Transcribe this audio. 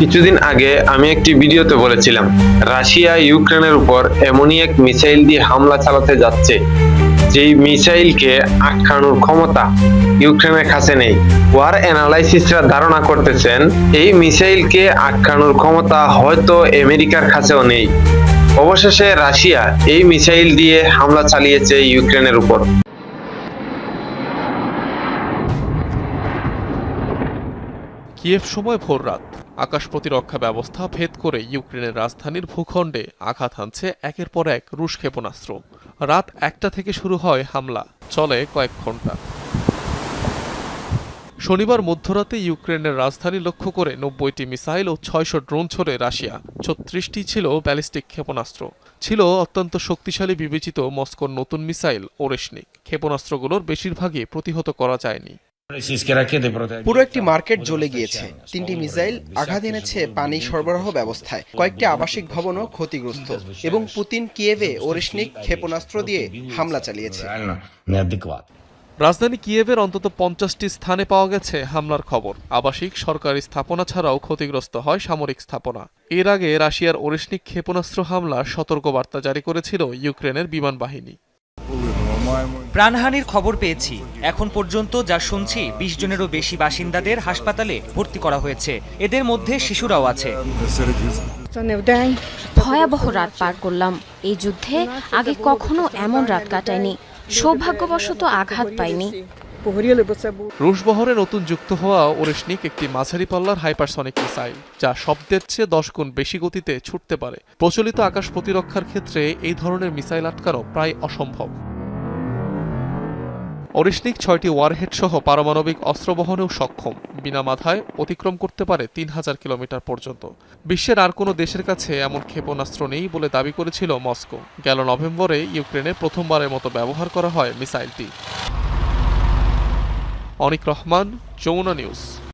কিছুদিন আগে আমি একটি ভিডিওতে বলেছিলাম, রাশিয়া ইউক্রেনের উপর এমনই এক মিসাইল দিয়ে হামলা চালাতে যাচ্ছে যেই মিসাইলকে আটকানোর ক্ষমতা ইউক্রেনের কাছে নেই। ওয়ার অ্যানালাইসিসরা ধারণা করতেছেন এই মিসাইলকে আটকানোর ক্ষমতা হয়তো আমেরিকার কাছেও নেই। অবশেষে রাশিয়া এই মিসাইল দিয়ে হামলা চালিয়েছে ইউক্রেনের উপর। কিয়েভ সময় ভোররাত, আকাশ প্রতিরক্ষা ব্যবস্থা ভেদ করে ইউক্রেনের রাজধানীর ভূখণ্ডে আঘাত হানছে একের পর এক রুশ ক্ষেপণাস্ত্র। রাত 1টা থেকে শুরু হয় হামলা, চলে কয়েক ঘন্টা। শনিবার মধ্যরাতে ইউক্রেনের রাজধানী লক্ষ্য করে 90টি মিসাইল ও 600 ড্রোন ছোড়ে রাশিয়া। 36টি ছিল ব্যালিস্টিক ক্ষেপণাস্ত্র। ছিল অত্যন্ত শক্তিশালী বিবেচিত মস্কোর নতুন মিসাইল ওরেশনিক। ক্ষেপণাস্ত্রগুলোর বেশিরভাগই প্রতিহত করা যায়নি। পুরো একটি মার্কেট জ্বলে গিয়েছে। 3টি মিসাইল আঘাত এনেছে পানি সরবরাহ ব্যবস্থায়। কয়েকটি আবাসিক ভবনও ক্ষতিগ্রস্ত। এবং পুতিন কিয়েভে ওরেশনিক ক্ষেপণাস্ত্র দিয়ে হামলা চালিয়েছে। রাজধানী কিয়েভের অন্তত 50টি স্থানে পাওয়া গেছে হামলার খবর। আবাসিক, সরকারি স্থাপনা ছাড়াও ক্ষতিগ্রস্ত হয় সামরিক স্থাপনা। এর আগে রাশিয়ার ওরেশনিক ক্ষেপণাস্ত্র হামলার সতর্কবার্তা জারি করেছিল ইউক্রেনের বিমান বাহিনী। প্রাণহানির খবর পেয়েছি। এখন পর্যন্ত যা শুনছি 20 জনেরও বেশি বাসিন্দাদের হাসপাতালে ভর্তি করা হয়েছে। এদের মধ্যে শিশুরাও আছে। ভয়াবহ রাত পার করলাম। এই যুদ্ধে আগে কখনো এমন রাত কাটায়নি। সৌভাগ্যবশত আঘাত পাইনি। রুশ বহরে নতুন যুক্ত হওয়া ওরেশনিক একটি মাঝারি পাল্লার হাইপারসনিক মিসাইল, যা শব্দের চেয়ে 10 গুণ বেশি গতিতে ছুটতে পারে। প্রচলিত আকাশ প্রতিরক্ষার ক্ষেত্রে এই ধরনের মিসাইল আটকানো প্রায় অসম্ভব। ওরেশনিক 6টি ওয়ারহেড সহ পারমাণবিক অস্ত্র বহনেও সক্ষম। বিনা মাথায় অতিক্রম করতে পারে 3000 কিলোমিটার পর্যন্ত। বিশ্বের আর কোনো দেশের কাছে এমন ক্ষেপণাস্ত্র নেই বলে দাবি করেছিল মস্কো। গেল নভেম্বরে ইউক্রেনে প্রথমবারের মতো ব্যবহার করা হয় মিসাইলটি। অনিক রহমান, যমুনা নিউজ।